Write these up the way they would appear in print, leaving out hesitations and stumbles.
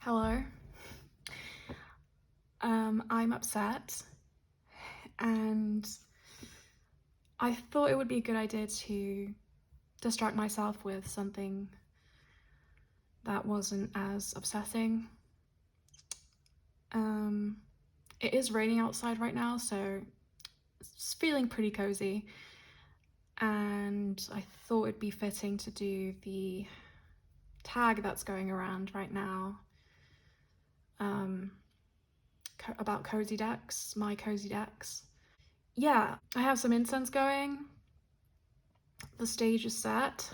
Hello. I'm upset, and I thought it would be a good idea to distract myself with something that wasn't as upsetting. It is raining outside right now, so it's feeling pretty cozy, and I thought it'd be fitting to do the tag that's going around right now about cozy decks, my cozy decks. Yeah, I have some incense going. The stage is set,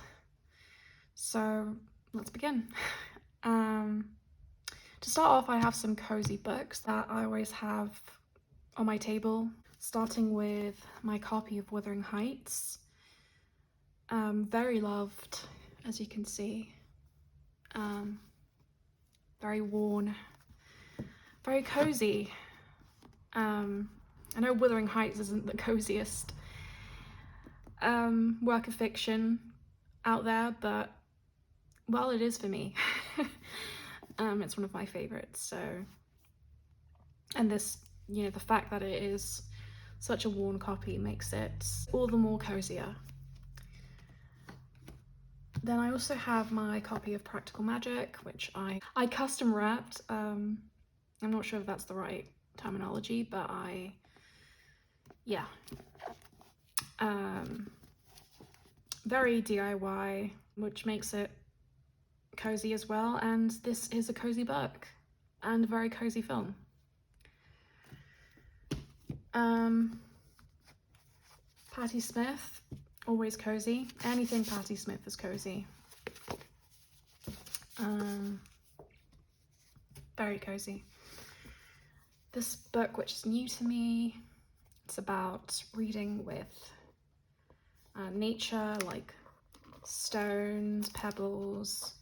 so let's begin. To start off, I have some cozy books that I always have on my table, starting with my copy of Wuthering Heights. Very loved, as you can see. Very worn, very cozy. I know Wuthering Heights isn't the coziest work of fiction out there, but well, it is for me. It's one of my favorites, so, and this, the fact that it is such a worn copy makes it all the more cozier. Then I also have my copy of Practical Magic, which I custom wrapped. I'm not sure if that's the right terminology, but very DIY, which makes it cozy as well, and this is a cozy book and a very cozy film. Patti Smith, always cozy. Anything Patti Smith is cozy. Very cozy. This book, which is new to me, it's about reading with nature, like stones, pebbles,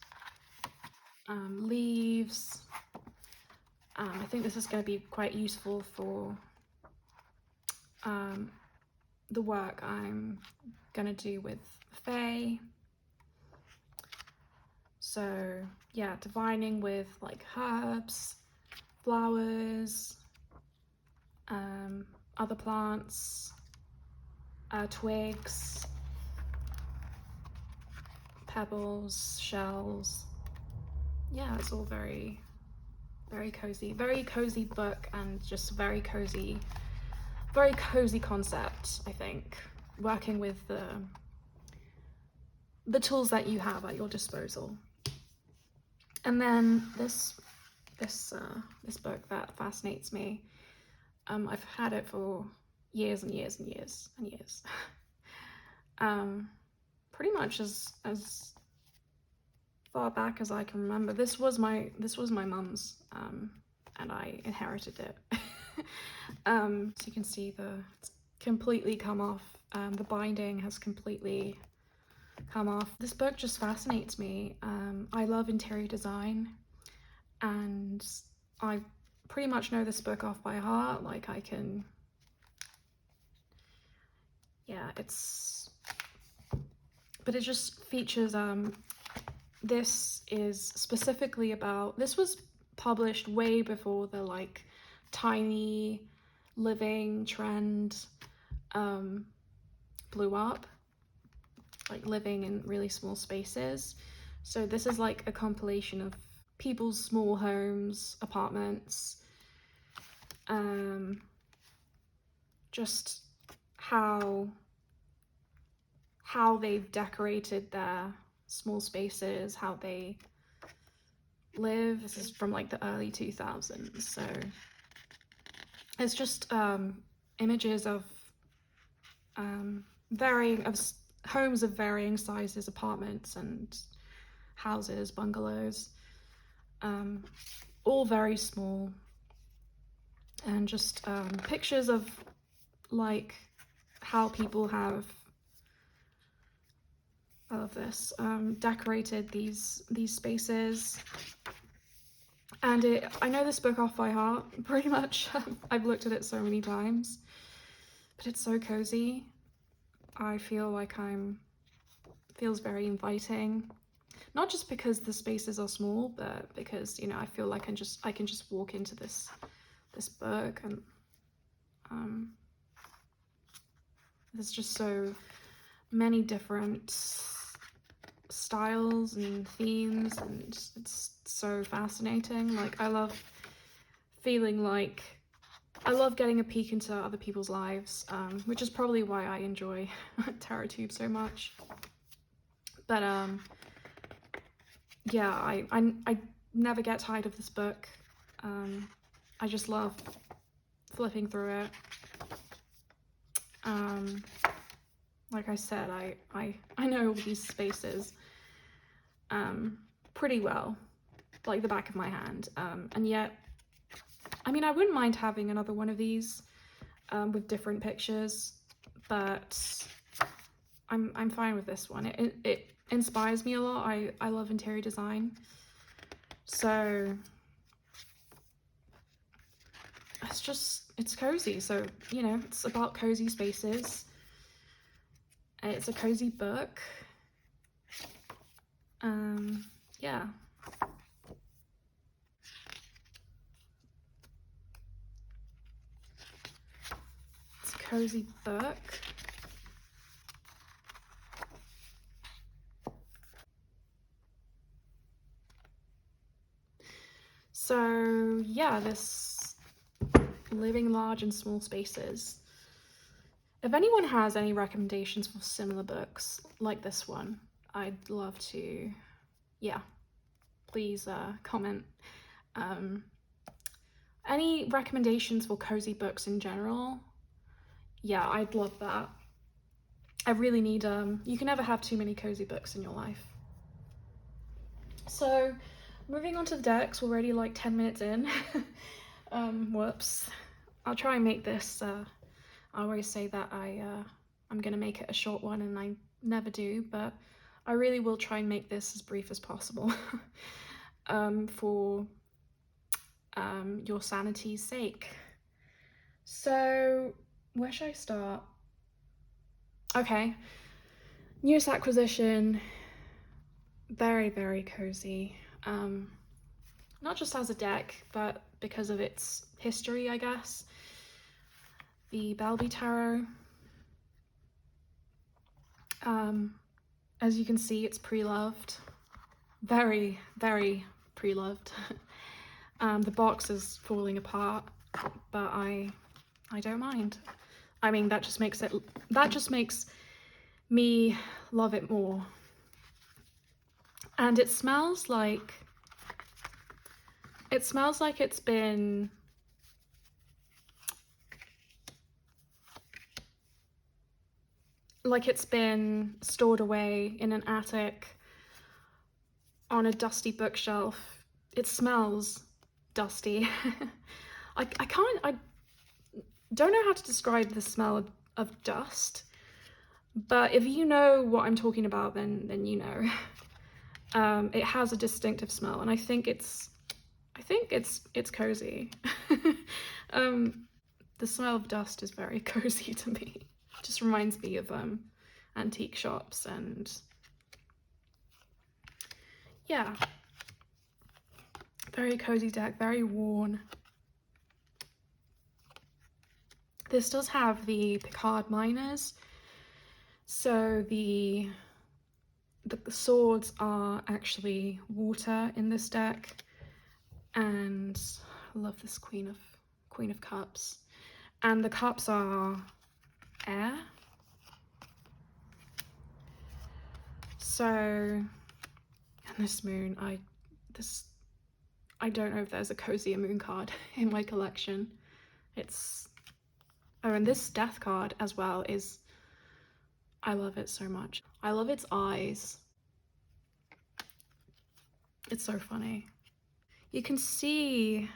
leaves. I think this is going to be quite useful for the work I'm going to do with Fae. So yeah, divining with like herbs, flowers, other plants, twigs, pebbles, shells. Yeah, it's all very, very cozy. Very cozy book, and just very cozy concept, I think. Working with the tools that you have at your disposal. And then this book that fascinates me. I've had it for years and years and years and years. Pretty much as far back as I can remember. This was my mum's, and I inherited it. So you can see it's completely come off. The binding has completely come off. This book just fascinates me. I love interior design, and I pretty much know this book off by heart. Like I can, yeah, but it just features, this is specifically about, this was published way before the like tiny living trend blew up, like living in really small spaces. So this is like a compilation of people's small homes, apartments, just how they've decorated their small spaces, how they live. This is from like the early 2000s, so it's just images of homes of varying sizes, apartments and houses, bungalows, all very small, and just pictures of like how people have, I love this, decorated these spaces. And I know this book off by heart, pretty much. I've looked at it so many times, but it's so cozy. I feel like feels very inviting. Not just because the spaces are small, but because, you know, I feel like I can just walk into this book, and there's just so many different styles and themes, and it's so fascinating. Like, I love feeling like I love getting a peek into other people's lives, which is probably why I enjoy TarotTube so much. But yeah, I never get tired of this book. I just love flipping through it. Like I said, I know all these spaces pretty well, like the back of my hand, and yet, I mean, I wouldn't mind having another one of these with different pictures, but I'm fine with this one. It inspires me a lot. I love interior design, so it's cozy. So, you know, it's about cozy spaces. It's a cozy book. Yeah. It's a cozy book. So yeah, this living large and small spaces. If anyone has any recommendations for similar books like this one, I'd love to, yeah, please comment. Any recommendations for cozy books in general? Yeah, I'd love that. I really need, you can never have too many cozy books in your life. So, moving on to the decks, we're already like 10 minutes in. Whoops. I'll try and make this, I always say that I'm gonna make it a short one, and I never do, but I really will try and make this as brief as possible for your sanity's sake. So, where should I start? Okay, newest acquisition, very, very cozy. Not just as a deck, but because of its history, I guess. The Balbi tarot. As you can see, it's pre-loved. Very, very pre-loved. The box is falling apart, but I don't mind. I mean, that just makes me love it more. And it smells like it's been stored away in an attic on a dusty bookshelf. It smells dusty. I don't know how to describe the smell of dust, but if you know what I'm talking about, then you know. It has a distinctive smell, and I think it's cozy. The smell of dust is very cozy to me. It just reminds me of antique shops, and yeah, very cozy deck, very worn. This does have the Picard minors, so the swords are actually water in this deck, and I love this Queen of Cups, and the cups are air. So, and this moon, I don't know if there's a cozier moon card in my collection. Oh, and this death card as well is, I love it so much. I love its eyes. It's so funny. You can see,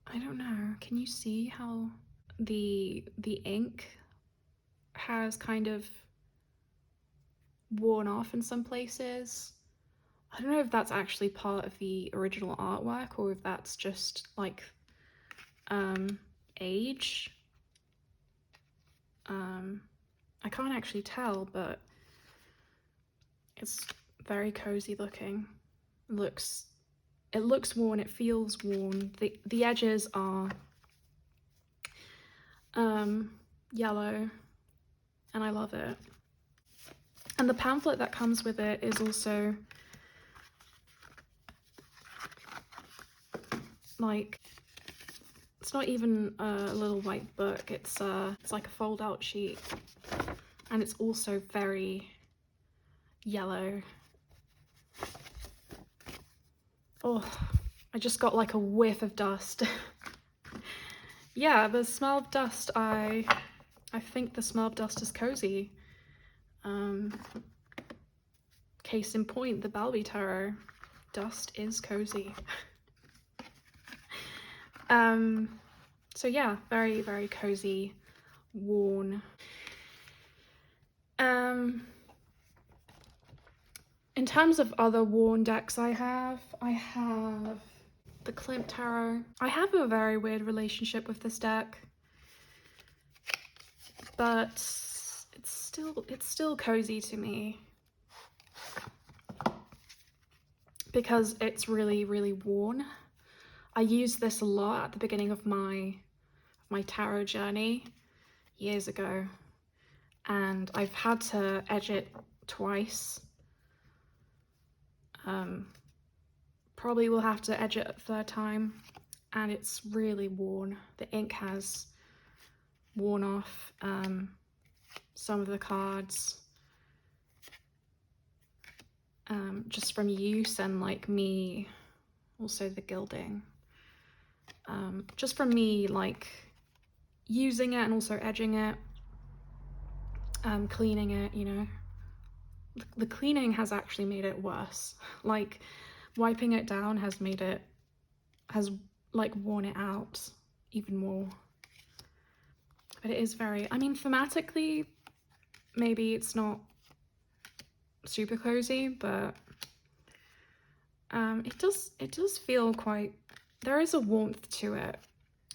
I don't know, can you see how the ink has kind of worn off in some places? I don't know if that's actually part of the original artwork or if that's just like age. I can't actually tell, but It's very cozy looking. It looks worn, it feels worn. The edges are yellow, and I love it. And the pamphlet that comes with it is also like, it's not even a little white book, it's like a fold-out sheet, and it's also very yellow. Oh, I just got like a whiff of dust. Yeah, the smell of dust, I think the smell of dust is cozy. Case in point, the Balbi tarot. Dust is cozy. So yeah, very, very cozy, worn. In terms of other worn decks I have the Klimt tarot. I have a very weird relationship with this deck, but it's still cozy to me because it's really, really worn. I used this a lot at the beginning of my tarot journey years ago, and I've had to edge it twice. Probably will have to edge it a third time, and it's really worn. The ink has worn off some of the cards, just from use, and like me, also the gilding, just from me like using it and also edging it, cleaning it, you know. The cleaning has actually made it worse. Like, wiping it down has like worn it out even more. But it is very, I mean, thematically, maybe it's not super cozy, but it does feel quite, there is a warmth to it,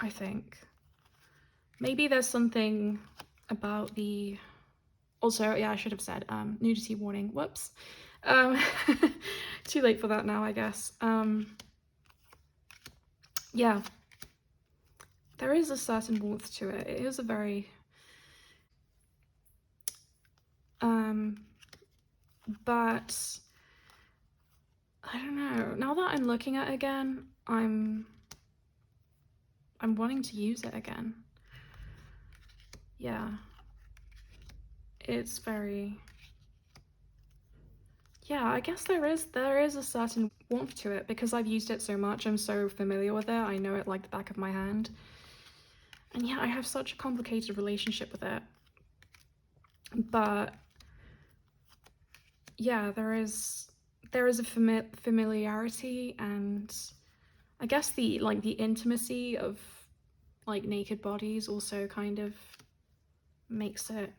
I think. Maybe there's something about the, also, yeah, I should have said, nudity warning, whoops. Too late for that now, I guess. Yeah, there is a certain warmth to it. It is a very, but I don't know. Now that I'm looking at it again, I'm wanting to use it again. Yeah, it's very, yeah, I guess there is a certain warmth to it because I've used it so much. I'm so familiar with it. I know it like the back of my hand. And yeah, I have such a complicated relationship with it. But yeah, there is a familiarity, and I guess the intimacy of like naked bodies also kind of makes it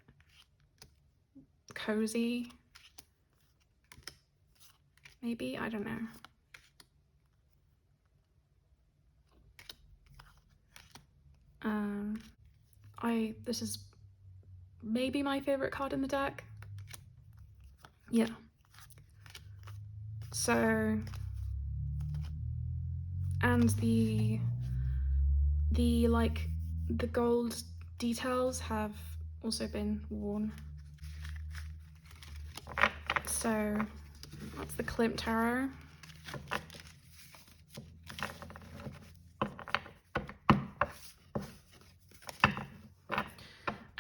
cozy. Maybe, I don't know. This is maybe my favorite card in the deck. Yeah. So, and the gold details have also been worn. So that's the Klimt tarot.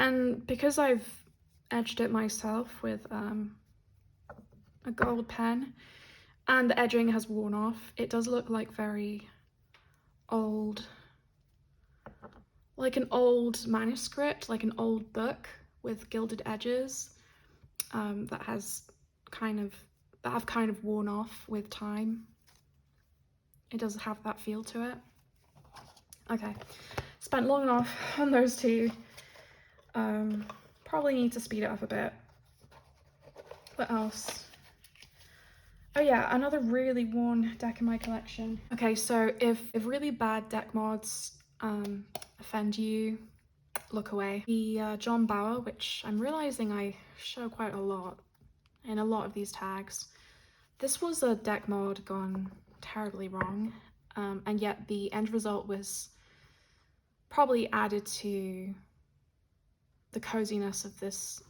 And because I've edged it myself with a gold pen, and the edging has worn off, it does look like very old, like an old manuscript, like an old book with gilded edges, that have kind of worn off with time. It does have that feel to it. Okay, spent long enough on those two. Probably need to speed it up a bit. What else? Oh yeah, another really worn deck in my collection. Okay, so if really bad deck mods offend you, look away. The Bauer, which I'm realizing I show quite a lot. in a lot of these tags. This was a deck mod gone terribly wrong, and yet the end result was probably added to the coziness of this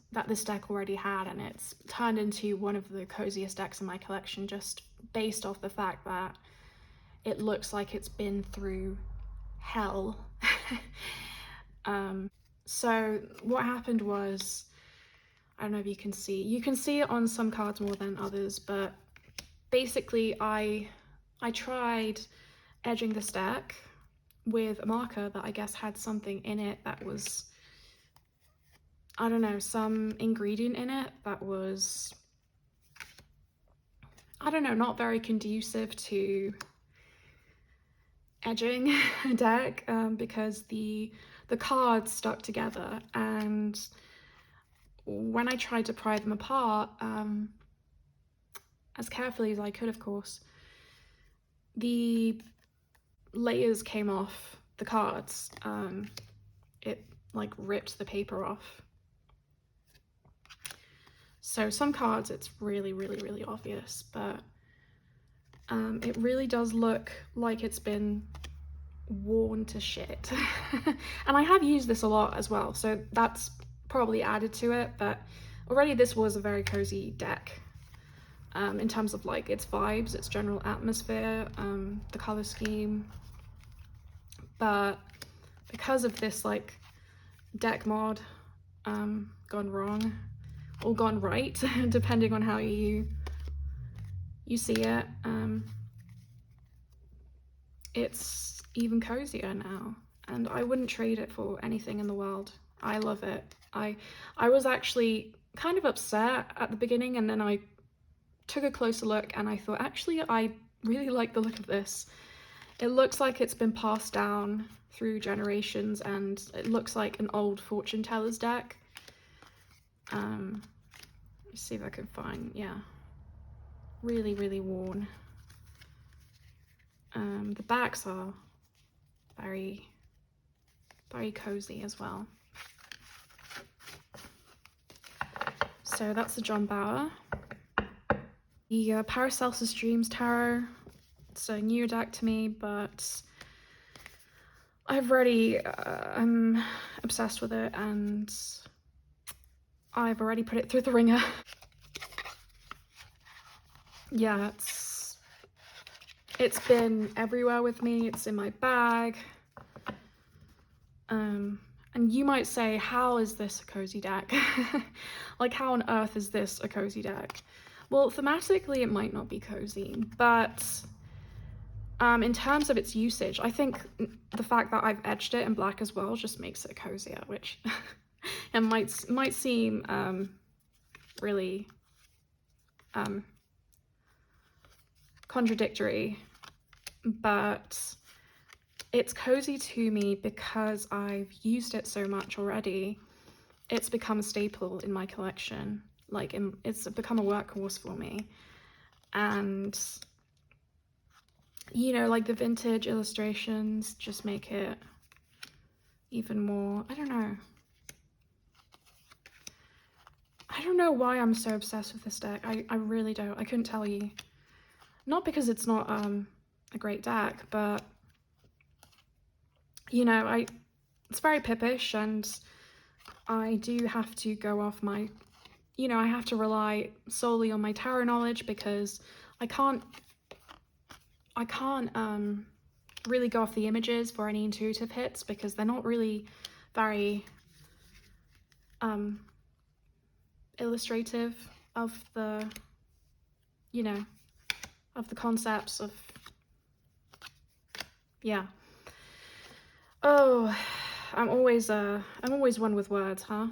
deck already had, and it's turned into one of the coziest decks in my collection just based off the fact that it looks like it's been through hell. So what happened was, I don't know if you can see it on some cards more than others, but basically I tried edging this deck with a marker that I guess had something in it that was, I don't know, some ingredient in it that was, I don't know, not very conducive to edging a deck, because the cards stuck together, and when I tried to pry them apart, as carefully as I could, of course, the layers came off the cards. It like ripped the paper off. So some cards it's really, really, really obvious, but it really does look like it's been worn to shit. And I have used this a lot as well, so that's probably added to it, but already this was a very cozy deck, in terms of like its vibes, its general atmosphere, the color scheme. But because of this like deck mod gone wrong or gone right, depending on how you see it, it's even cozier now, and I wouldn't trade it for anything in the world. I love it. I was actually kind of upset at the beginning, and then I took a closer look and I thought, actually, I really like the look of this. It looks like it's been passed down through generations, and it looks like an old fortune teller's deck. Let's see if I can find, yeah, really, really worn. The backs are very, very cozy as well. So that's the John Bauer. The Paracelsus Dreams Tarot. It's a new deck to me, but I'm obsessed with it, and I've already put it through the ringer. Yeah, it's been everywhere with me. It's in my bag. And you might say, how is this a cozy deck? Like, how on earth is this a cozy deck? Well, thematically it might not be cozy, but in terms of its usage, I think the fact that I've edged it in black as well just makes it cozier, which it might seem really contradictory, but it's cozy to me because I've used it so much already. It's become a staple in my collection. Like, it's become a workhorse for me. And, you know, like the vintage illustrations just make it even more, I don't know why I'm so obsessed with this deck. I really don't. I couldn't tell you. Not because it's not a great deck, but you know, it's very pippish, and I do have to go off my, you know, I have to rely solely on my tarot knowledge, because I can't really go off the images for any intuitive hits, because they're not really very illustrative of the, you know, of the concepts of, yeah. Oh, I'm always one with words, huh?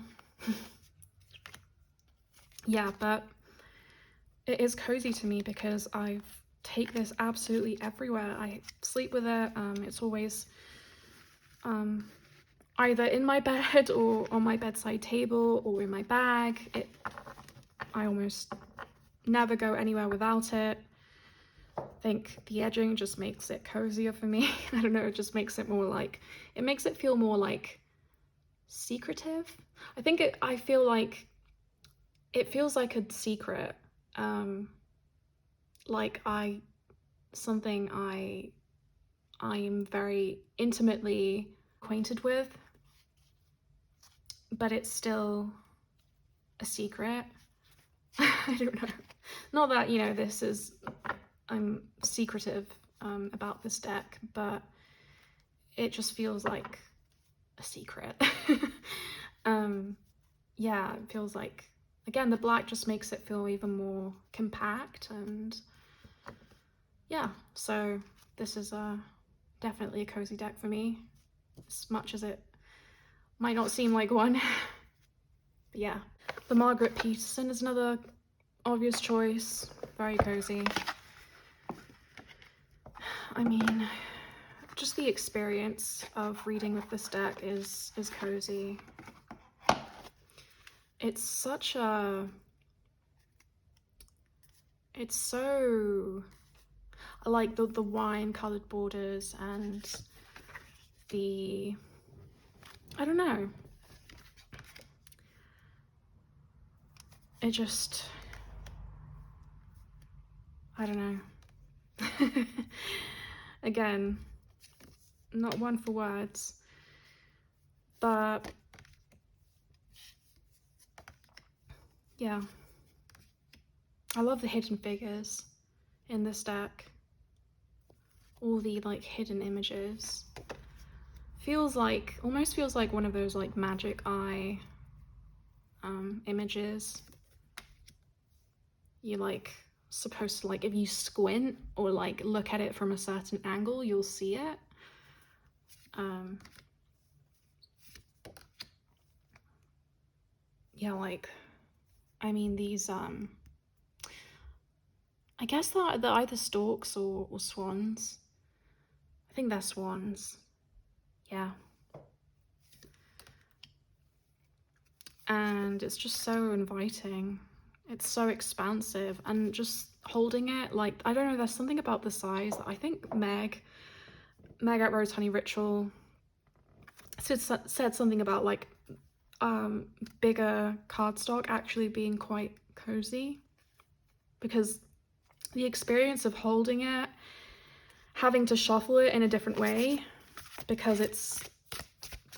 Yeah, but it is cozy to me because I take this absolutely everywhere. I sleep with it. It's always either in my bed or on my bedside table or in my bag. I almost never go anywhere without it. I think the edging just makes it cozier for me. I don't know, it just makes it more like, it makes it feel more like secretive. I feel like it feels like a secret, like something I am very intimately acquainted with, but it's still a secret. I don't know. Not that, you know, I'm secretive about this deck, but it just feels like a secret. Yeah, it feels like, again, the black just makes it feel even more compact, and yeah, so this is definitely a cozy deck for me, as much as it might not seem like one. But yeah, the Margarete Petersen is another obvious choice, very cozy. I mean, just the experience of reading with this deck is cozy. It's such a, it's so, I like the wine colored borders and the, I don't know, it just, I don't know. Again, not one for words, but yeah, I love the hidden figures in this deck. All the like hidden images. Almost feels like one of those like magic eye images. You like supposed to, like, if you squint or like look at it from a certain angle, you'll see it. Yeah, like, I mean, these I guess they're either storks or swans. I think they're swans. Yeah. And it's just so inviting. It's so expansive, and just holding it, like, I don't know, there's something about the size that I think Meg at Rose Honey Ritual said something about like bigger cardstock actually being quite cozy, because the experience of holding it, having to shuffle it in a different way because it's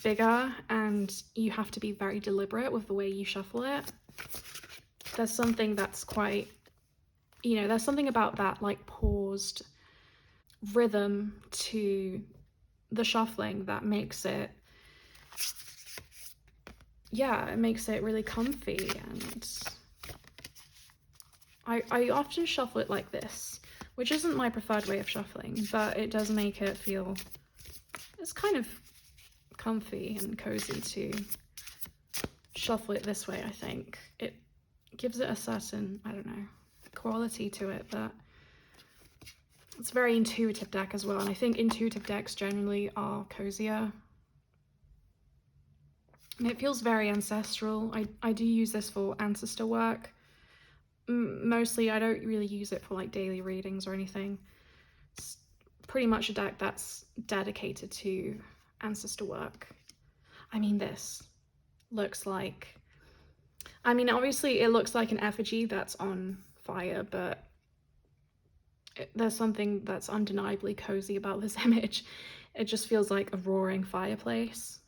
bigger and you have to be very deliberate with the way you shuffle it. There's something that's quite, you know, there's something about that like paused rhythm to the shuffling that makes it, yeah, it makes it really comfy. And I often shuffle it like this, which isn't my preferred way of shuffling, but it does make it feel, it's kind of comfy and cozy to shuffle it this way. I think it gives it a certain, I don't know, quality to it, but it's a very intuitive deck as well, and I think intuitive decks generally are cozier. And it feels very ancestral. I do use this for ancestor work. Mostly I don't really use it for like daily readings or anything. It's pretty much a deck that's dedicated to ancestor work. I mean, this looks like, I mean, obviously it looks like an effigy that's on fire, but there's something that's undeniably cozy about this image. It just feels like a roaring fireplace,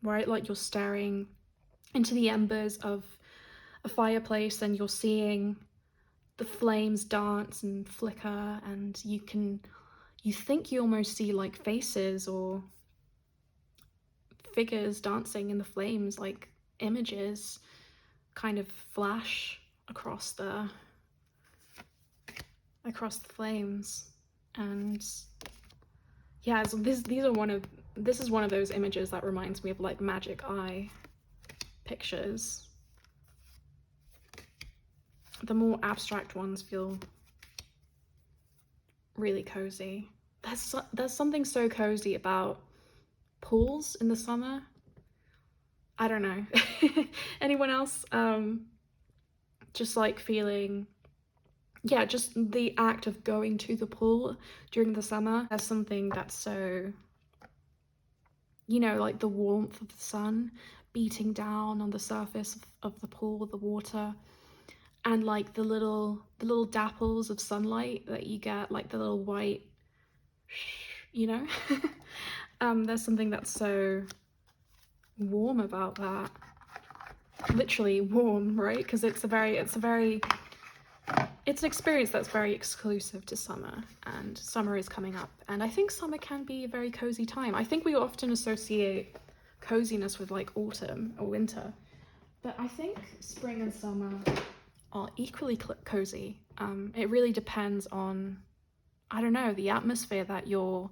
right? Like you're staring into the embers of a fireplace and you're seeing the flames dance and flicker, and you think you almost see like faces or figures dancing in the flames, like images kind of flash across the flames. And yeah, so this is one of those images that reminds me of like magic eye pictures. The more abstract ones feel really cozy. There's something so cozy about pools in the summer. I don't know. Anyone else? Just like feeling, yeah, just the act of going to the pool during the summer. There's something that's so, you know, like the warmth of the sun beating down on the surface of the pool, the water, and like the little dapples of sunlight that you get, like the little white, you know. There's something that's so warm about that. Literally warm, right? Because it's an experience that's very exclusive to summer, and summer is coming up, and I think summer can be a very cozy time. I think we often associate coziness with like autumn or winter, but I think spring and summer are equally cozy. It really depends on, I don't know, the atmosphere that you're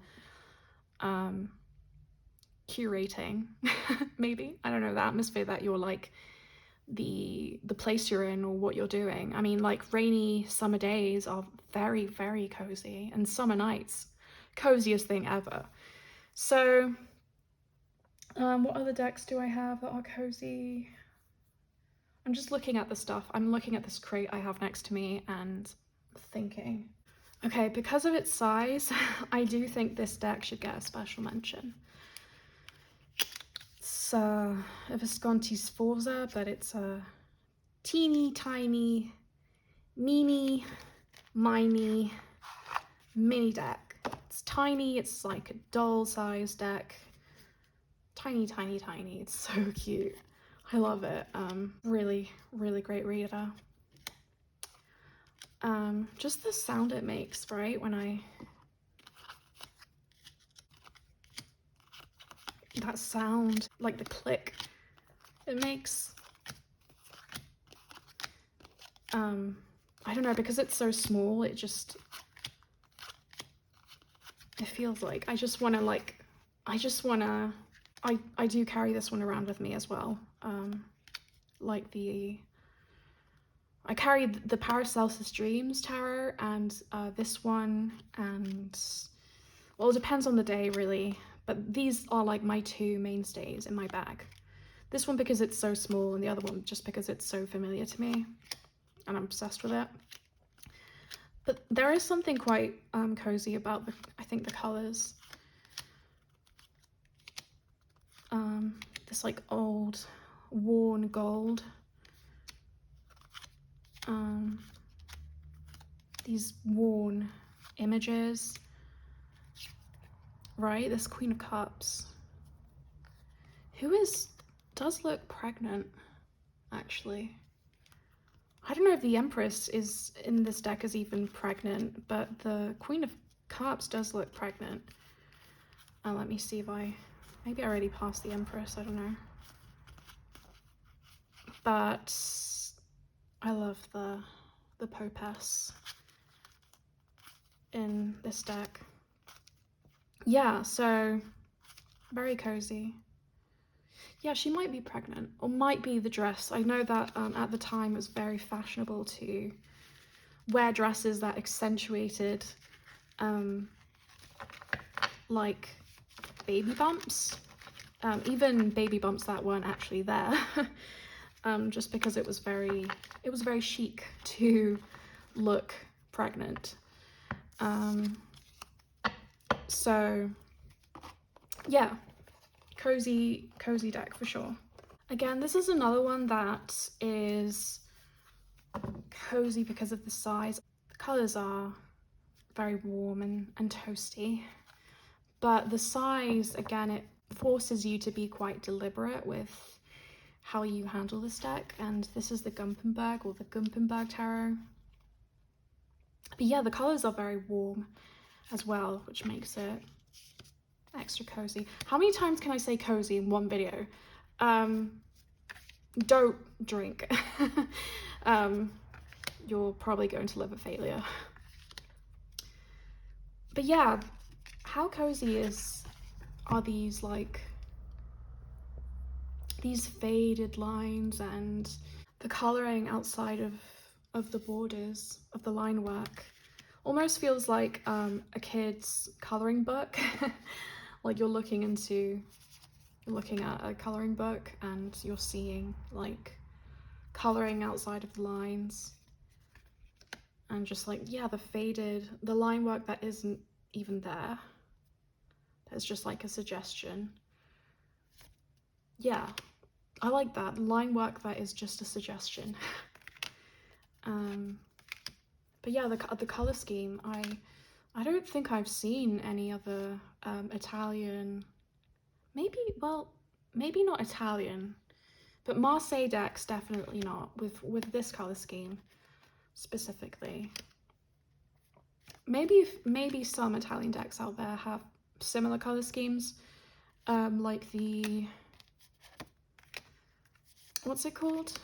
curating. Maybe, I don't know, the atmosphere that you're like, the place you're in or what you're doing. I mean, like rainy summer days are very, very cozy, and summer nights, coziest thing ever. So what other decks do I have that are cozy? I'm just looking at the stuff. I'm looking at this crate I have next to me and thinking, okay, because of its size, I do think this deck should get a special mention. It's a Visconti-Sforza, but it's a teeny tiny, meeny, miny, mini deck. It's tiny, it's like a doll-sized deck. Tiny, tiny, tiny. It's so cute. I love it. Really, really great reader. Just the sound it makes, right? When that sound, like the click it makes. I don't know, because it's so small, it feels like I do carry this one around with me as well. I carry the Paracelsus Dreams tarot, and this one, and well, it depends on the day really, but these are like my two mainstays in my bag. This one because it's so small, and the other one just because it's so familiar to me and I'm obsessed with it. But there is something quite cozy about I think the colors. This like old worn gold. These worn images, right? This Queen of Cups, who does look pregnant, actually. I don't know if the Empress is in this deck is even pregnant, but the Queen of Cups does look pregnant. Let me see if maybe I already passed the Empress, I don't know. But I love the Popess in this deck. Yeah, so very cozy. Yeah, she might be pregnant, or might be the dress. I know that at the time it was very fashionable to wear dresses that accentuated like baby bumps, even baby bumps that weren't actually there. Just because it was very chic to look pregnant. So yeah, cozy deck for sure. Again, this is another one that is cozy because of the size. The colors are very warm and toasty, but the size, again, it forces you to be quite deliberate with how you handle this deck. And this is the Gumppenberg, or the Gumppenberg tarot. But yeah, the colors are very warm as well, which makes it extra cozy. How many times can I say cozy in one video? Don't drink. You're probably going to liver failure. But yeah, how cozy are these, like, these faded lines and the colouring outside of the borders of the line work almost feels like a kid's colouring book. Like you're looking at a colouring book and you're seeing like colouring outside of the lines, and just like, yeah, the line work that isn't even there. There's just like a suggestion. Yeah, I like that. Line work that is just a suggestion. But yeah, the color scheme, I don't think I've seen any other Italian, maybe, well, maybe not Italian, but Marseille decks definitely not with this color scheme specifically. Maybe some Italian decks out there have similar color schemes, like the, what's it called?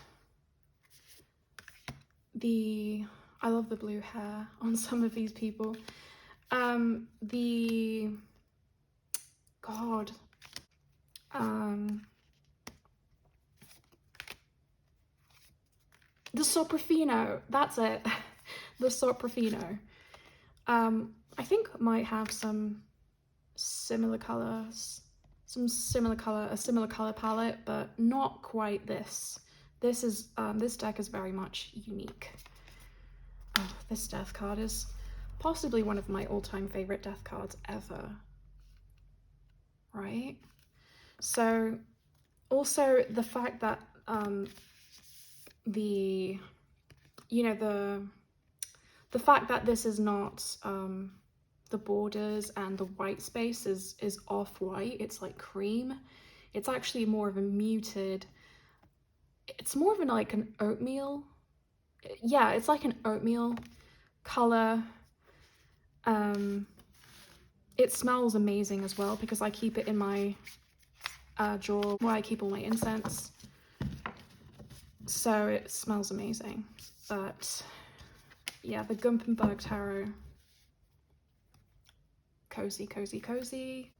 I love the blue hair on some of these people. The Soprafino, that's it. The Soprafino. I think might have some similar colors, a similar color palette, but not quite this. This deck is very much unique. Oh, this death card is possibly one of my all-time favorite death cards ever. Right? So, also the fact that the fact that this is not the borders and the white space is off-white, it's like cream. It's actually more of a muted, it's more of like an oatmeal. Yeah, it's like an oatmeal color. It smells amazing as well because I keep it in my drawer where I keep all my incense. So it smells amazing. But yeah, the Gumppenberg tarot. Cozy, cozy, cozy.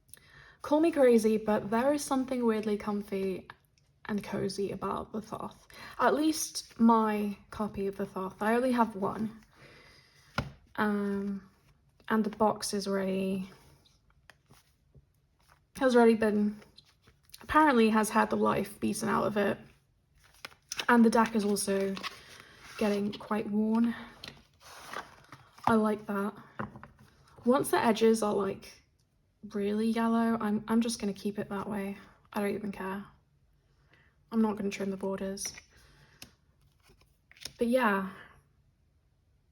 Call me crazy, but there is something weirdly comfy and cozy about the Thoth. At least my copy of the Thoth. I only have one. And the box has already been, apparently has had the life beaten out of it. And the deck is also getting quite worn. I like that. Once the edges are like really yellow, I'm just gonna keep it that way. I don't even care. I'm not gonna trim the borders. But yeah,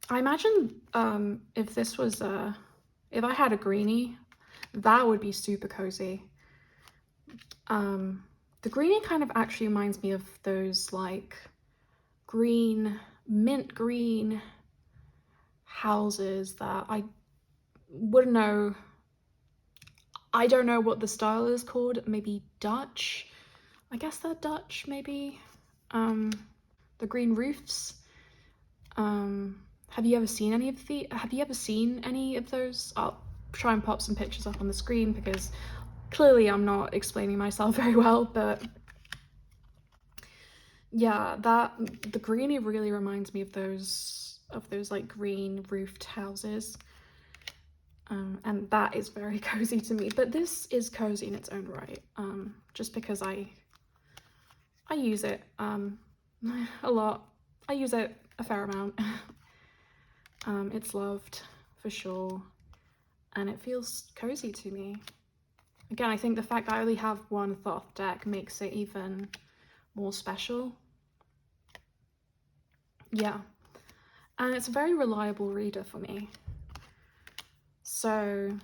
I imagine if this was if I had a greenie, that would be super cozy. The greenie kind of actually reminds me of those like green, mint green houses that I wouldn't know. I don't know what the style is called. Maybe Dutch. I guess they're Dutch, maybe. The green roofs. Have you ever seen any of those? I'll try and pop some pictures up on the screen because clearly I'm not explaining myself very well, but yeah, the greenie really reminds me of those like green roofed houses. And that is very cozy to me, but this is cozy in its own right, just because I use it a lot. I use it a fair amount. It's loved for sure, and it feels cozy to me. Again, I think the fact that I only have one Thoth deck makes it even more special. Yeah, and it's a very reliable reader for me. So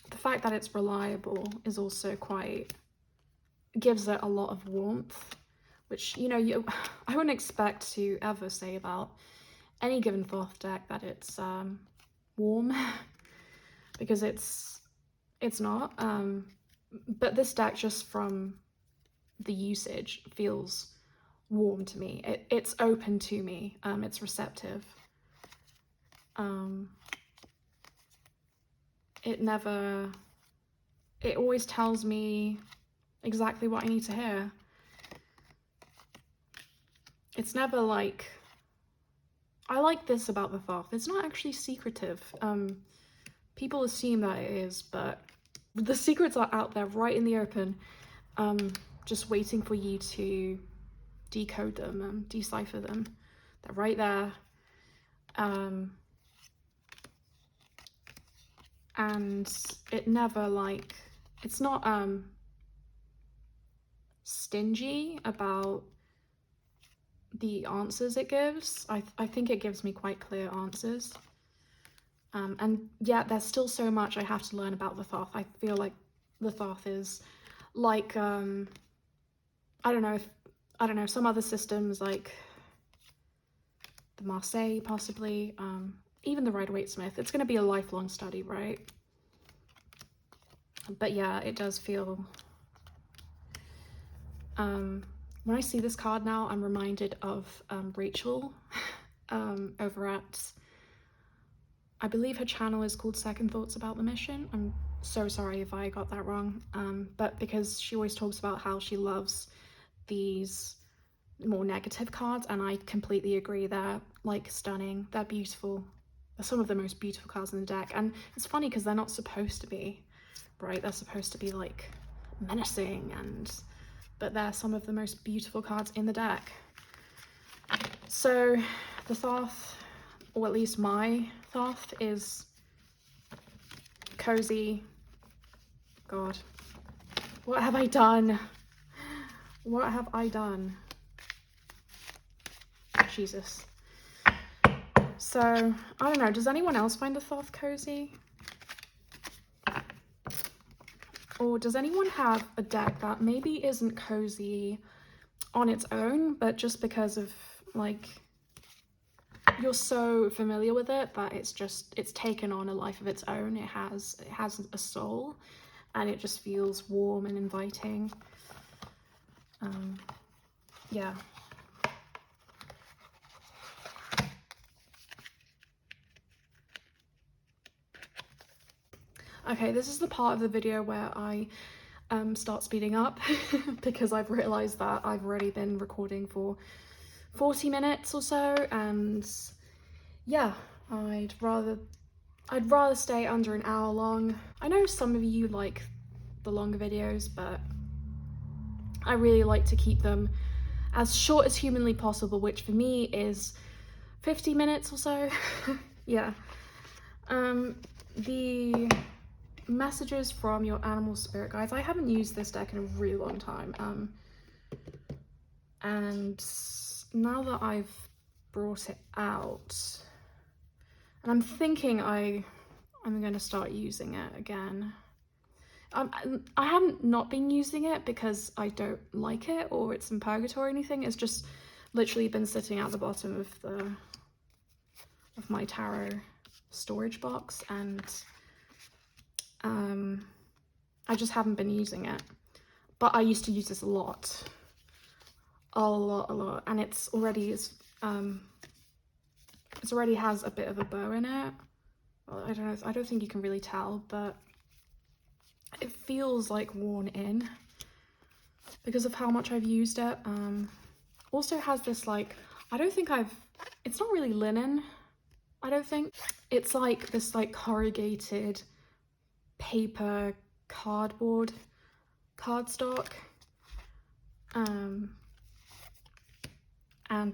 the fact that it's reliable is also gives it a lot of warmth, which, you know, I wouldn't expect to ever say about any given Thoth deck that it's warm, because it's not. But this deck, just from the usage, feels warm to me. It's open to me. It's receptive. It always tells me exactly what I need to hear. It's never like, I like this about the Thoth, it's not actually secretive. People assume that it is, but the secrets are out there right in the open, just waiting for you to decode them and decipher them. They're right there. And it never, like, it's not stingy about the answers it gives. I think it gives me quite clear answers. And yeah, there's still so much I have to learn about the Thoth. I feel like the Thoth is like, I don't know, some other systems like the Marseille possibly, even the Rider-Waite-Smith. It's going to be a lifelong study, right? But yeah, it does feel, when I see this card now, I'm reminded of Rachel over at, I believe her channel is called Second Thoughts About the Mission. I'm so sorry if I got that wrong, but because she always talks about how she loves these more negative cards, and I completely agree. They're like stunning, they're beautiful, they're some of the most beautiful cards in the deck. And it's funny because they're not supposed to be, right? They're supposed to be like menacing, but they're some of the most beautiful cards in the deck. So the Thoth, or at least my Thoth, is cozy. God, what have I done? What have I done? Jesus. So I don't know, does anyone else find the Thoth cozy? Or does anyone have a deck that maybe isn't cozy on its own, but just because of like, you're so familiar with it that it's taken on a life of its own. It has a soul, and it just feels warm and inviting. Yeah. Okay, this is the part of the video where I start speeding up because I've realized that I've already been recording for 40 minutes or so, and yeah, I'd rather stay under an hour long. I know some of you like the longer videos, but I really like to keep them as short as humanly possible, which for me is 50 minutes or so. Yeah. The messages from your animal spirit guides. I haven't used this deck in a really long time. And now that I've brought it out, and I'm thinking I'm going to start using it again. I haven't not been using it because I don't like it or it's in purgatory or anything. It's just literally been sitting at the bottom of my tarot storage box, and I just haven't been using it. But I used to use this a lot, and it already has a bit of a bow in it. Well, I don't know, I don't think you can really tell, but it feels like worn in because of how much I've used it. Also has this like, it's not really linen, I don't think. It's like this like corrugated paper cardboard cardstock. And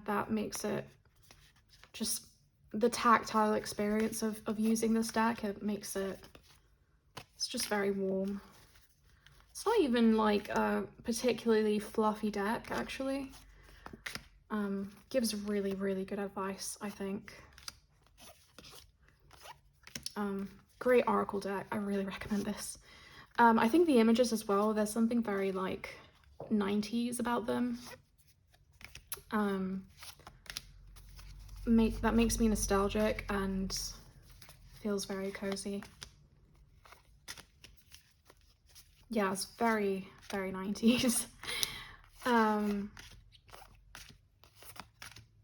that makes it just the tactile experience of using this deck. It's just very warm. It's not even like a particularly fluffy deck, actually. Gives really, really good advice, I think. Great oracle deck. I really recommend this. I think the images as well, there's something very like 90s about them. That makes me nostalgic and feels very cozy. Yeah, it's very, very 90s.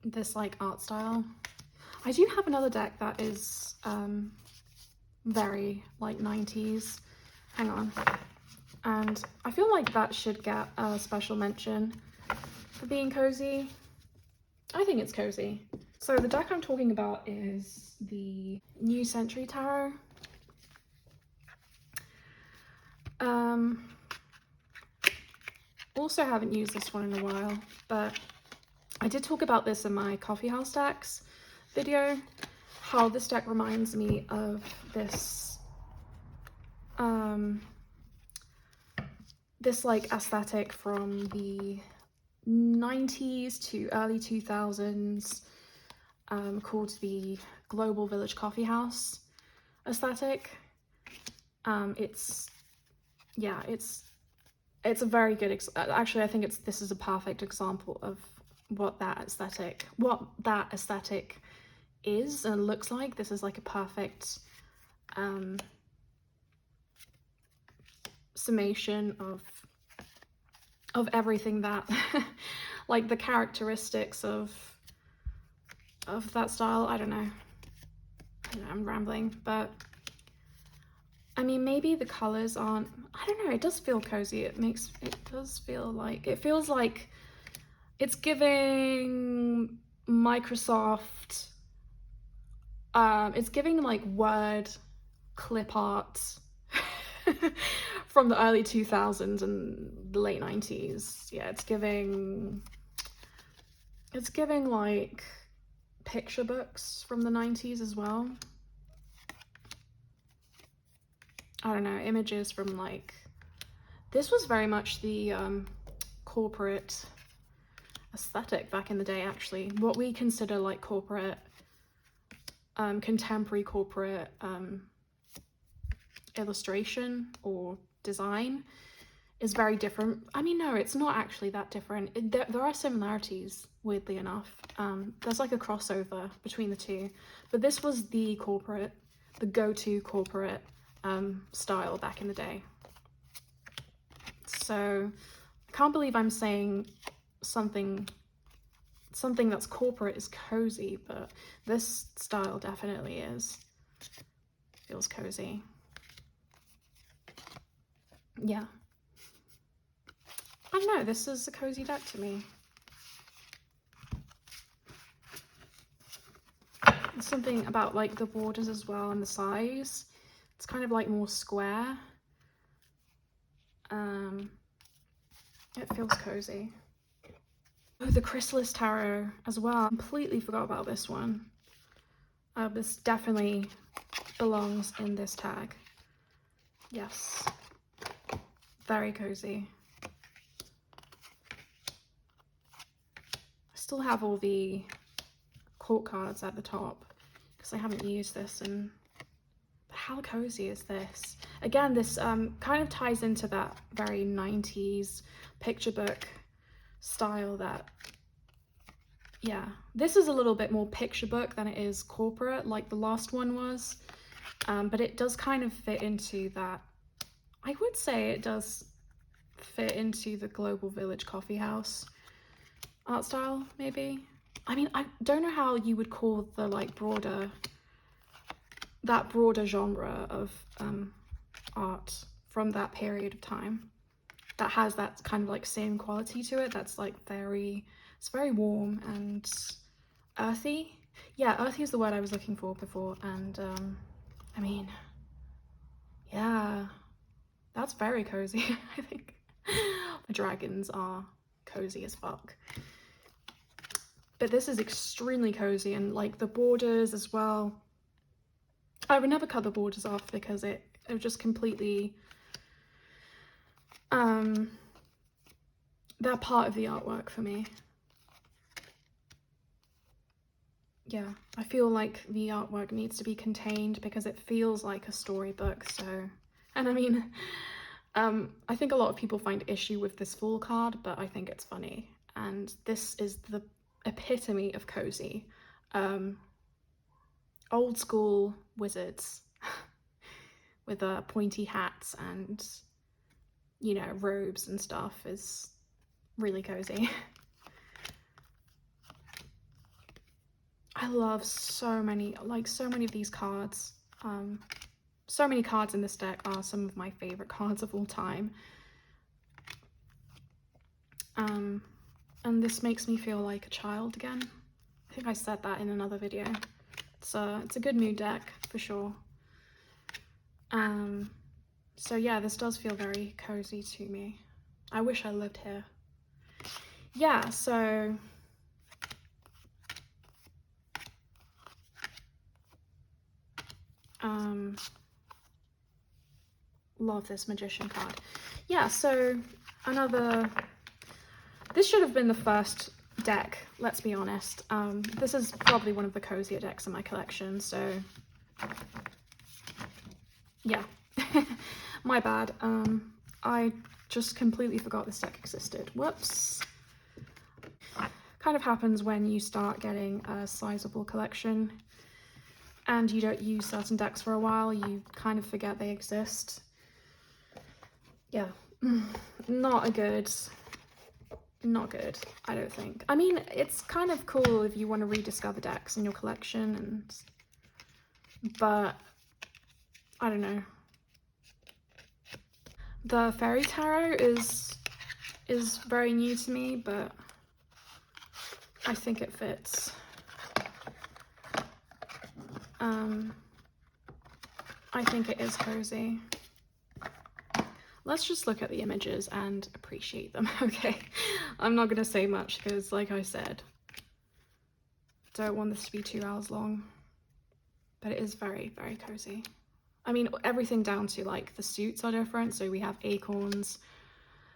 This like art style. I do have another deck that is very like 90s. Hang on. And I feel like that should get a special mention for being cozy. I think it's cozy. So the deck I'm talking about is the New Century Tarot. Also haven't used this one in a while, but I did talk about this in my coffee house decks video, how this deck reminds me of this this like aesthetic from the 90s to early 2000s, called the Global Village Coffee House aesthetic. It's a very good actually I think this is a perfect example of what that aesthetic is and looks like. This is like a perfect summation of everything that like the characteristics of that style. I don't know, I'm rambling, but I mean, maybe the colors aren't, I don't know, it does feel cozy. It does feel like, it feels like it's giving Microsoft, it's giving like Word clip art from the early 2000s and the late 90s. Yeah, it's giving like picture books from the 90s as well. I don't know, images from like, this was very much the corporate aesthetic back in the day, actually. What we consider like corporate, contemporary corporate illustration or design is very different. I mean, no, it's not actually that different. There are similarities, weirdly enough. There's like a crossover between the two, but this was the go-to corporate style back in the day. So I can't believe I'm saying something that's corporate is cozy, but this style definitely is. Feels cozy. Yeah. I don't know, this is a cozy deck to me. There's something about like the borders as well and the size. It's kind of like more square. It feels cozy. Oh, the Chrysalis tarot as well. Completely forgot about this one. This definitely belongs in this tag. Yes. Very cozy. I still have all the court cards at the top because I haven't used this, and how cozy is this? Again, this kind of ties into that very 90s picture book style that, yeah, this is a little bit more picture book than it is corporate like the last one was, but it does kind of fit into that. I would say it does fit into the Global Village Coffee House art style, maybe. I mean, I don't know how you would call the like broader genre of art from that period of time that has that kind of like same quality to it. That's like it's very warm and earthy. Yeah, earthy is the word I was looking for before. And I mean, yeah, that's very cozy. I think the dragons are cozy as fuck. But this is extremely cozy, and like the borders as well. I would never cut the borders off because it would just completely, they're part of the artwork for me. Yeah, I feel like the artwork needs to be contained because it feels like a storybook. So, and I mean, I think a lot of people find issue with this full card, but I think it's funny. And this is the epitome of cozy. Old school wizards with pointy hats and, you know, robes and stuff is really cozy. I love so many of these cards. So many cards in this deck are some of my favorite cards of all time. And this makes me feel like a child again. I think I said that in another video. It's a good mood deck for sure. So yeah, this does feel very cozy to me. I wish I lived here. Yeah, so love this Magician card. Yeah, so this should have been the first deck, let's be honest. This is probably one of the cozier decks in my collection, so yeah. My bad. I just completely forgot this deck existed. Whoops. Kind of happens when you start getting a sizable collection and you don't use certain decks for a while, you kind of forget they exist. Yeah, not good, I don't think. I mean, it's kind of cool if you want to rediscover decks in your collection, but I don't know. The Fairy Tarot is very new to me, but I think it fits. I think it is cozy. Let's just look at the images and appreciate them, okay? I'm not gonna say much because, like I said, don't want this to be 2 hours long, but it is very, very cozy. I mean, everything down to like the suits are different. So we have acorns,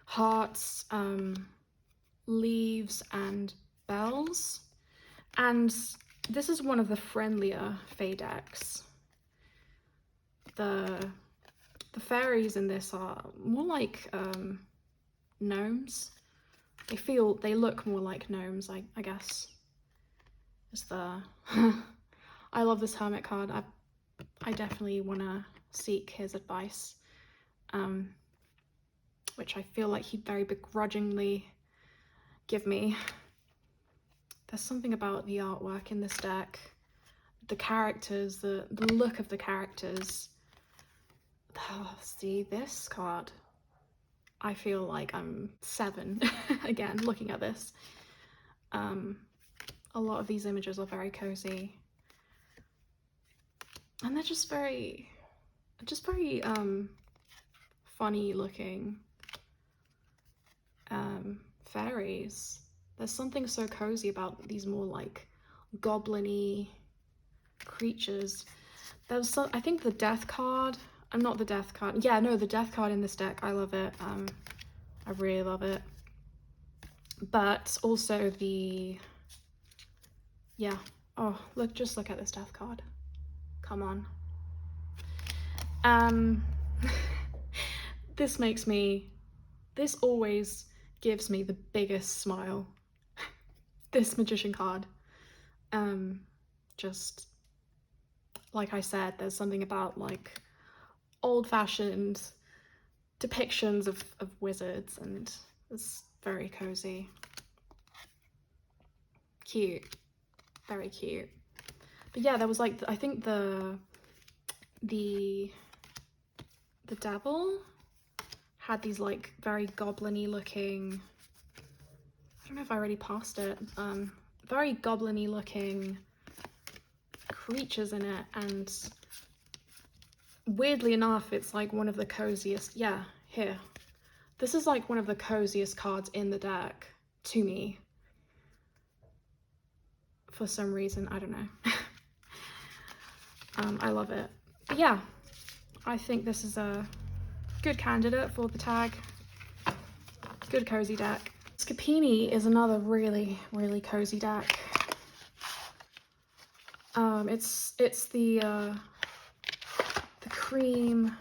hearts, leaves, and bells. And this is one of the friendlier Fae decks. The fairies in this are more like gnomes. They look more like gnomes, I guess. Is the I love this Hermit card. I definitely want to seek his advice, which I feel like he'd very begrudgingly give me. There's something about the artwork in this deck, the characters, the look of the characters. Oh, see this card, I feel like I'm 7 again looking at this. A lot of these images are very cozy, and they're just very funny looking fairies. There's something so cozy about these more like goblin-y creatures. There's some, I think the death card, not the death card, yeah, no, the death card in this deck, I love it. I really love it. But also yeah, oh, just look at this death card. Come on. This always gives me the biggest smile. This Magician card. Just like I said, there's something about like old-fashioned depictions of wizards, and it's very cozy. Cute. Very cute. But yeah, there was like, I think the devil had these like very goblin-y looking, I don't know if I already passed it, very goblin-y looking creatures in it, and weirdly enough, it's like one of the coziest, yeah, here. This is like one of the coziest cards in the deck to me. For some reason, I don't know. I love it. But yeah, I think this is a good candidate for the tag. Good cozy deck. Scapini is another really, really cozy deck. It's the cream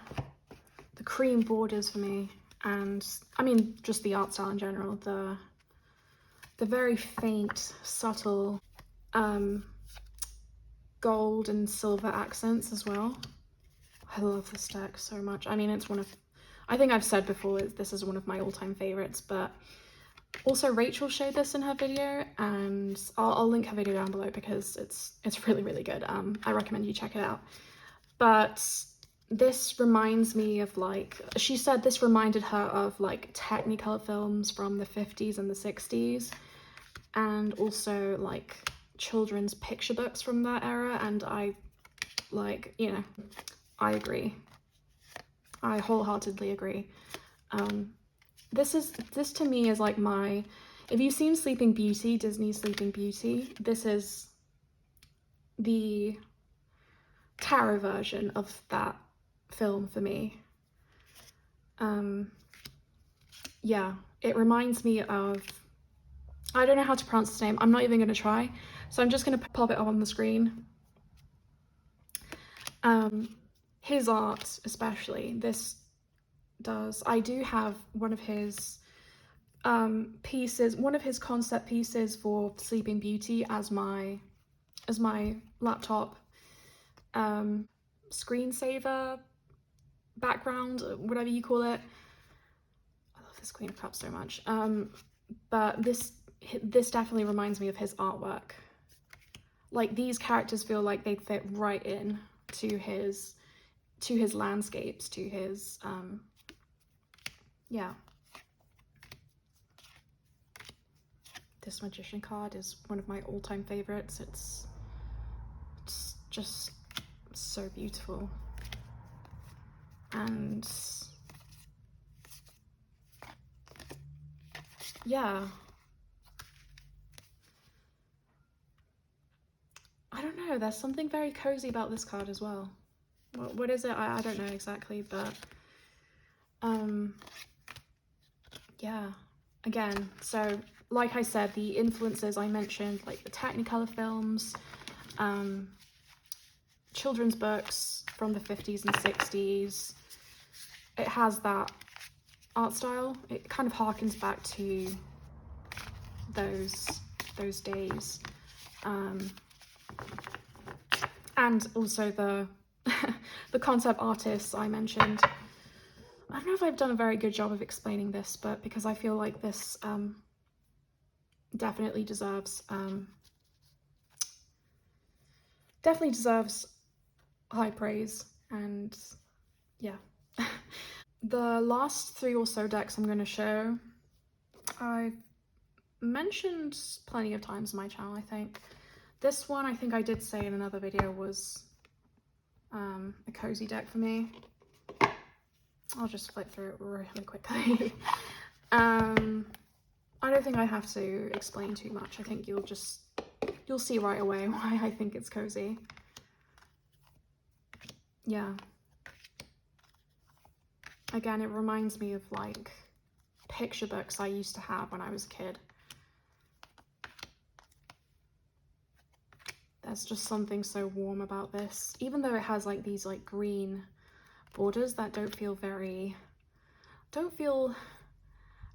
borders for me, and I mean just the art style in general. The very faint, subtle gold and silver accents as well. I love this deck so much. I mean, it's one of, I think I've said before, this is one of my all-time favorites, but also Rachel showed this in her video, and I'll link her video down below because it's really, really good. I recommend you check it out. But this reminds me of like, she said this reminded her of like Technicolor films from the 50s and the 60s, and also like children's picture books from that era, and I like, you know, I agree. I wholeheartedly agree. This to me is like my, if you've seen Sleeping Beauty, Disney's Sleeping Beauty, this is the tarot version of that film for me. Yeah, it reminds me of, I don't know how to pronounce his name, I'm not even going to try, so I'm just going to pop it up on the screen. His art especially, this does, I do have one of his pieces, one of his concept pieces for Sleeping Beauty as my laptop screensaver background, whatever you call it. I love this Queen of Cups so much. But this definitely reminds me of his artwork. Like, these characters feel like they fit right in to his landscapes, to his yeah. This Magician card is one of my all-time favorites. It's just so beautiful. And yeah, I don't know, there's something very cozy about this card as well. What is it? I don't know exactly, but yeah, again, so like I said, the influences I mentioned, like the Technicolor films, children's books from the 50s and 60s, it has that art style. It kind of harkens back to those days, and also the the concept artists I mentioned. I don't know if I've done a very good job of explaining this, but because I feel like this definitely deserves high praise. And yeah. The last 3 or so decks I'm going to show, I've mentioned plenty of times on my channel, I think. This one, I think I did say in another video, was a cozy deck for me. I'll just flip through it really quickly. I don't think I have to explain too much. I think you'll see right away why I think it's cozy. Yeah. Again, it reminds me of like picture books I used to have when I was a kid. There's just something so warm about this, even though it has like these like green borders that don't feel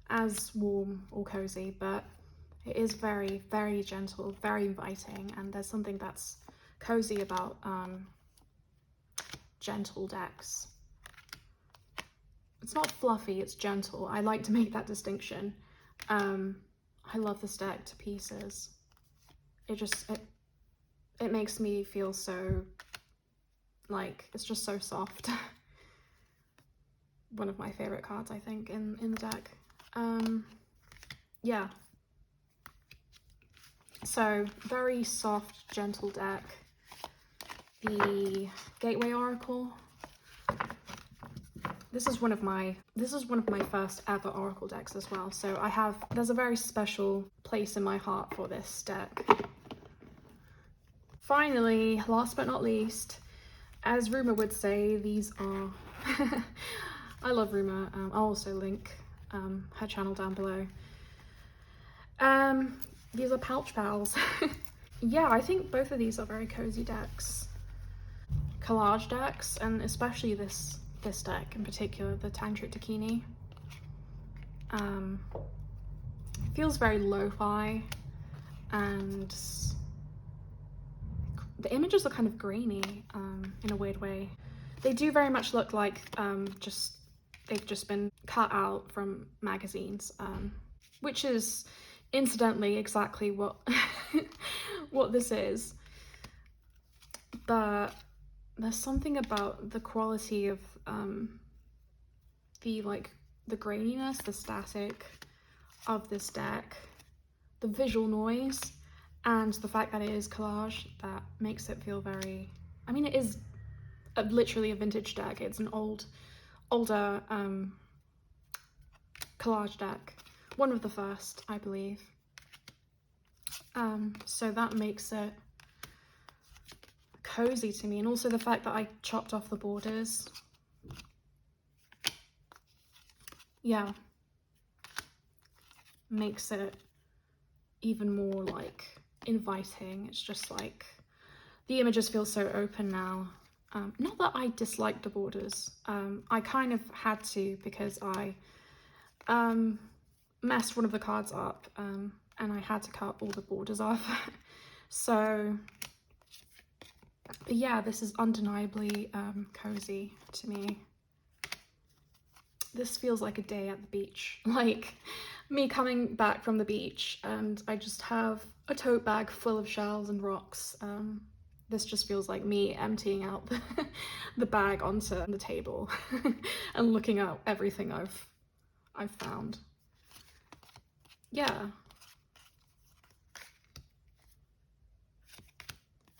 as warm or cozy, but it is very, very gentle, very inviting, and there's something that's cozy about gentle decks. It's not fluffy, it's gentle. I like to make that distinction. I love this deck to pieces. It makes me feel so, like, it's just so soft. One of my favorite cards, I think, in the deck. Yeah. So, very soft, gentle deck. The Gateway Oracle. This is one of my first ever Oracle decks as well. So there's a very special place in my heart for this deck. Finally, last but not least, as Rumor would say, these are, I love Rumor. I'll also link her channel down below. These are Pouch Pals. Yeah, I think both of these are very cozy decks. Collage decks, and especially this deck in particular, the Tantric Dakini. Feels very lo-fi, and the images are kind of grainy in a weird way. They do very much look like they've just been cut out from magazines, which is incidentally exactly what what this is. But there's something about the quality of the graininess, the static of this deck, the visual noise, and the fact that it is collage that makes it feel very, I mean, it is literally a vintage deck. It's an older collage deck, one of the first, I believe. So that makes it cozy to me, and also the fact that I chopped off the borders. yeah, makes it even more like inviting. It's just like the images feel so open now. Not that I dislike the borders. I kind of had to, because I messed one of the cards up, and I had to cut all the borders off. So yeah, this is undeniably cozy to me. This feels like a day at the beach, like me coming back from the beach and I just have a tote bag full of shells and rocks. This just feels like me emptying out the bag onto the table and looking at everything I've found. Yeah.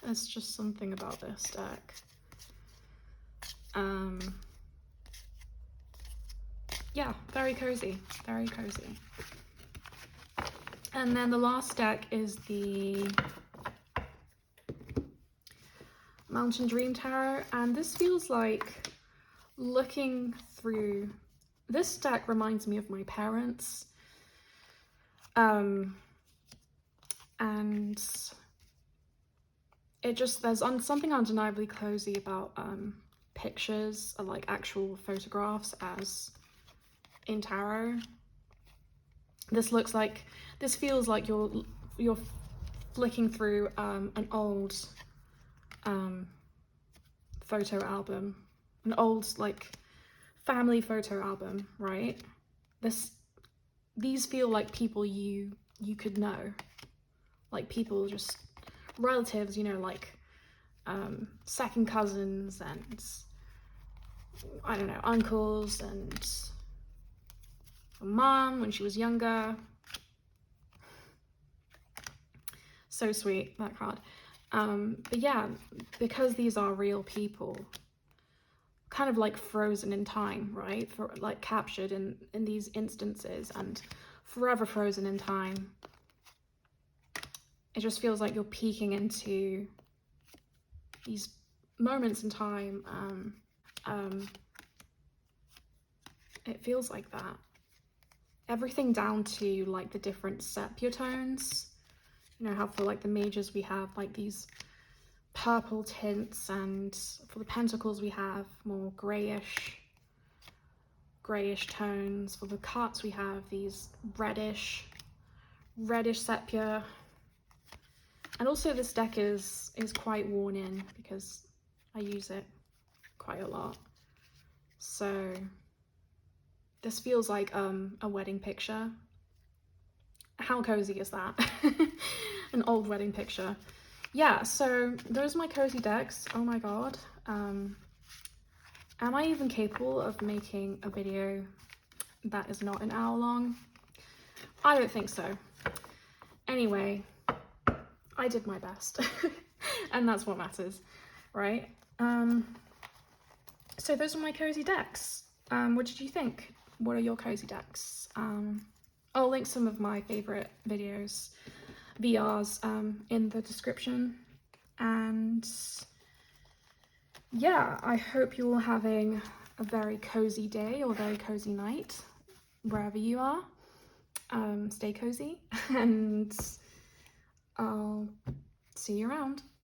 There's just something about this deck. Yeah, very cozy, very cozy. And then the last deck is the Mountain Dream Tarot, and this feels like looking through, this deck reminds me of my parents, and it just, there's something undeniably cozy about pictures, or like actual photographs as in tarot. This looks like, this feels like you're flicking through an old photo album, an old like family photo album, right? These feel like people you could know, like people, just relatives, you know, like second cousins and I don't know, uncles, and mom when she was younger. So sweet, that card. But yeah, because these are real people, kind of like frozen in time, right? For like captured in these instances and forever frozen in time. It just feels like you're peeking into these moments in time. It feels like that. Everything down to like the different sepia tones. You know how for like the majors we have like these purple tints, and for the pentacles we have more grayish tones. For the cuts we have these reddish sepia. And also this deck is quite worn in because I use it quite a lot. So this feels like a wedding picture. How cozy is that? An old wedding picture. Yeah, so those are my cozy decks. Oh my god. Am I even capable of making a video that is not an hour long? I don't think so. Anyway, I did my best. And that's what matters, right? So those are my cozy decks. What did you think? What are your cozy decks? I'll link some of my favorite videos, VRs, in the description. And yeah, I hope you're all having a very cozy day or a very cozy night, wherever you are. Stay cozy, and I'll see you around.